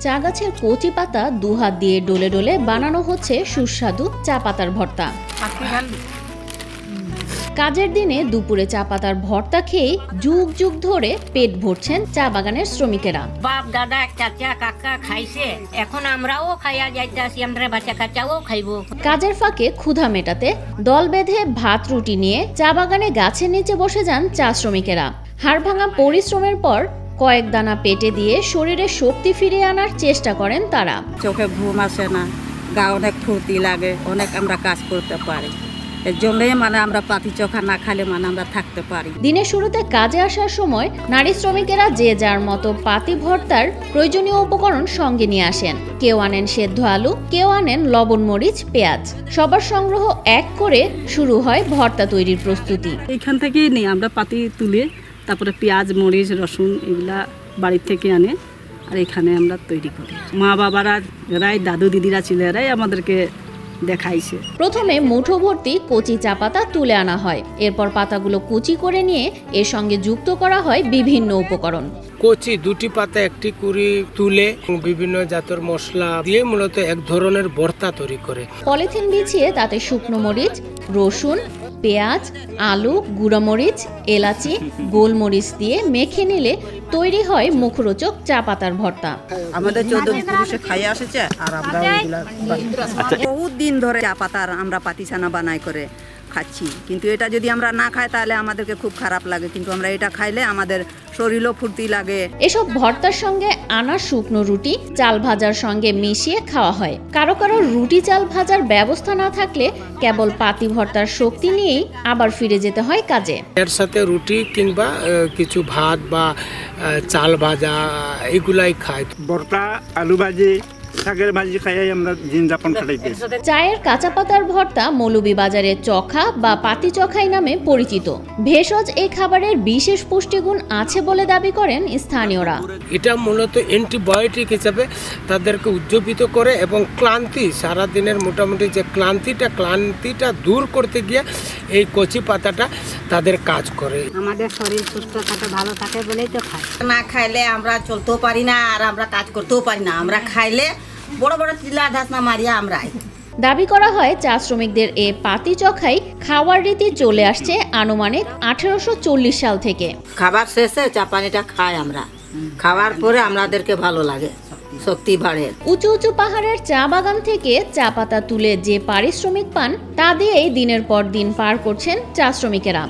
চা গাছের কচি পাতা দুহাত দিয়ে ডলে ডলে বানানো হচ্ছে সুস্বাদু চা পাতার ভর্তা। কাজের দিনে দুপুরে চা পাতার ভর্তা খেয়ে যুগ যুগ ধরে পেট ভরছেন চা বাগানের শ্রমিকেরা। বাপ দাদা চাচা কাকা খাইছে, এখন আমরাও খাইয়া যাইতাছি, আমরা বাচ্চা কাচ্চাও খাইবো। কাজের ফাঁকে ক্ষুধা মেটাতে দল বেঁধে ভাত রুটি নিয়ে চা বাগানে গাছের নিচে বসে যান চা শ্রমিকেরা। হাড় ভাঙা পরিশ্রমের পর কয়েক দানা পেটে দিয়ে শরীরে শক্তি ফিরিয়ে আনার চেষ্টা করেন তারা। চোখে ঘুম আসে না, গা অনেক ফুর্তি লাগে, অনেক আমরা কাজ করতে পারি। এর জন্যই আমরা পাতি চোখা না খালে আমরা থাকতে পারি। দিনের শুরুতে কাজে আসার সময় নারী শ্রমিকেরা যে যার মতো পাতি ভর্তার প্রয়োজনীয় উপকরণ সঙ্গে নিয়ে আসেন। কেউ আনেন সেদ্ধ আলু, কেউ আনেন লবণ মরিচ পেঁয়াজ। সবার সংগ্রহ এক করে শুরু হয় ভর্তা তৈরির প্রস্তুতি। এইখান থেকেই নিই আমরা পাতি তুলে, তারপরে পেঁয়াজ মরিচ রসুন এগুলা বাড়ির থেকে আনে আর এখানে আমরা তৈরি করি। মা বাবারা এরাই, দাদু দিদিরা ছিল, এরাই আমাদেরকে দেখাইছে। প্রথমে মুঠো ভর্তি কচি চা পাতা তুলে আনা হয়, এরপর পাতাগুলো কুচি করে নিয়ে এর সঙ্গে যুক্ত করা হয় বিভিন্ন উপকরণ। কচি দুটি পাতা একটি কুড়ি তুলে বিভিন্ন জাতের মশলা দিয়ে মূলত এক ধরনের ভর্তা তৈরি করে। পলিথিন বিছিয়ে তাতে শুকনো মরিচ, রসুন, পেঁয়াজ, আলু, গুঁড়ামরিচ, এলাচি, গোলমরিচ দিয়ে মেখে নিলে তৈরি হয় মুখরোচক চা পাতার ভর্তা। আমাদের 14 পুরুষে খাই আসেছে আর আমরা বহুত দিন ধরে চা পাতার আমরা পাতিছানা বানাই করে খাচ্ছি, কিন্তু এটা যদি আমরা না খাই তাহলে আমাদেরকে খুব খারাপ লাগে, কিন্তু আমরা এটা খাইলে আমাদের শরীরও ফুর্তি লাগে। এসব ভর্তার সঙ্গে আনা শুকনো রুটি চাল ভাজার সঙ্গে মিশিয়ে খাওয়া হয়। কারো কারো রুটি চাল ভাজার ব্যবস্থা না থাকলে কেবল পাতি ভর্তার শক্তি নিয়েই আবার ফিরে যেতে হয় কাজে। এর সাথে রুটি কিংবা কিছু ভাত বা চাল ভাজা এগুলাই খায়। ভর্তা, আলু ভাজি, শাকের ভাজি খাইয়াই আমরা দিন যাপন কাটাইতেছি। চায়ের কাঁচা পাতার ভর্তা মৌলভীবাজারে চখা বা পাতি চখাই নামে পরিচিত। ভেষজ এই খাবারের বিশেষ পুষ্টিগুণ আছে বলে দাবি করেন স্থানীয়রা। এটা মূলত অ্যান্টিবায়োটিক হিসেবে তাদেরকে উজ্জীবিত করে এবং ক্লান্তি, সারাদিনের মোটামুটি যে ক্লান্তিটা দূর করতে গিয়ে এই কচি পাতাটা তাদের কাজ করে। আমাদের শরীর সুস্থ থাকে, ভালো থাকে বলেই তো খাই। না খাইলে আমরা চলতেও পারি না আর আমরা কাজ করতেও পারি না। আমরা খাইলে বড় বড় চিল্লা ধাসনা মারিয়া আমরা। দাবি করা হয় চা শ্রমিকদের এ পাতি চখাই খাওয়ার রীতি চলে আসছে আনুমানিক 1840 সাল থেকে। খাবার শেষে চা পানিটা খাই আমরা, খাওয়ার পরে আমাদেরকে ভালো লাগে, শক্তি বাড়ে। উঁচু উঁচু পাহাড়ের চা বাগান থেকে চা পাতা তুলে যে পারিশ্রমিক পান তা দিয়েই দিনের পর দিন পার করছেন চা শ্রমিকেরা।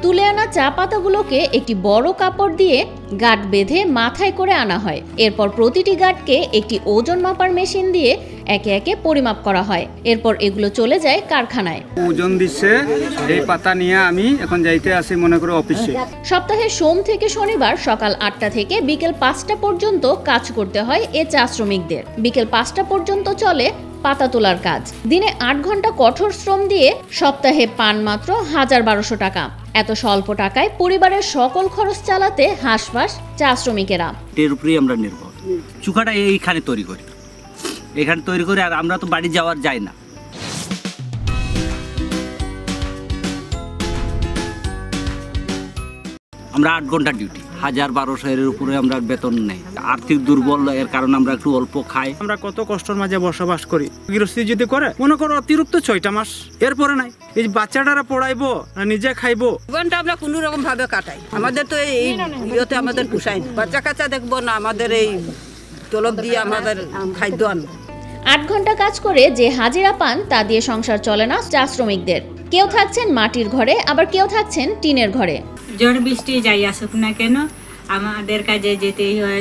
তুলে আনা চা পাতাগুলোকে একটি বড় কাপড় দিয়ে গাঁট বেঁধে মাথায় করে আনা হয়। এরপর প্রতিটি গাঁটকে একটি ওজন মাপার মেশিন দিয়ে একে একে পরিমাপ করা হয়। এরপর এগুলো চলে যায় কারখানায়। ওজন দিচ্ছে, এই পাতা নিয়ে আমি এখন যাইতে আসি মনে করে অফিসে। সপ্তাহে সোম থেকে শনিবার সকাল 8টা থেকে বিকেল 5টা পর্যন্ত কাজ করতে হয় এ চা শ্রমিকদের। বিকেল 5টা পর্যন্ত চলে পাতা তোলার কাজ। দিনে 8 ঘন্টা কঠোর শ্রম দিয়ে সপ্তাহে পান মাত্র 1200 টাকা। এত স্বল্প টাকায় পরিবারের সকল খরচ চালাতে হাঁসফাঁস চা শ্রমিকেরা। এর উপরেই আমরা নির্ভর। চুখাটা এইখানে তৈরি করি, এখানে তৈরি করে আর আমরা তো বাড়ি যাওয়ার যাই না। আমরা 8 ঘন্টা ডিউটি, 1200 এর উপরে আমরা বেতন নেই। আর্থিক দুর্বল এর কারণে আমরা একটু অল্প খাই। আমরা কত কষ্টের মাঝে বসবাস করি। গৃহস্থী যদি করে মনে করো অতিরিক্ত 6টা মাস, এরপরে নাই এই বাচ্চাটারা পড়াইবো না নিজে খাইবো। জীবনটা আমরা কোনো রকম ভাবে কাটাই। আমাদের তো এই ইয়েতে আমাদের পুষাই না, বাচ্চা কাচ্চা দেখবো না, আমাদের এই তলব দিয়ে আমাদের খাদ্য আন। 8 ঘন্টা কাজ করে যে হাজিরা পান তা দিয়ে সংসার চলে না চা শ্রমিকদের। কেউ থাকছেন মাটির ঘরে, আবার কেউ থাকছেন টিনের ঘরে। ঝড় বৃষ্টি যাই আসুক না কেন আমাদের কাজে যেতেই হয়।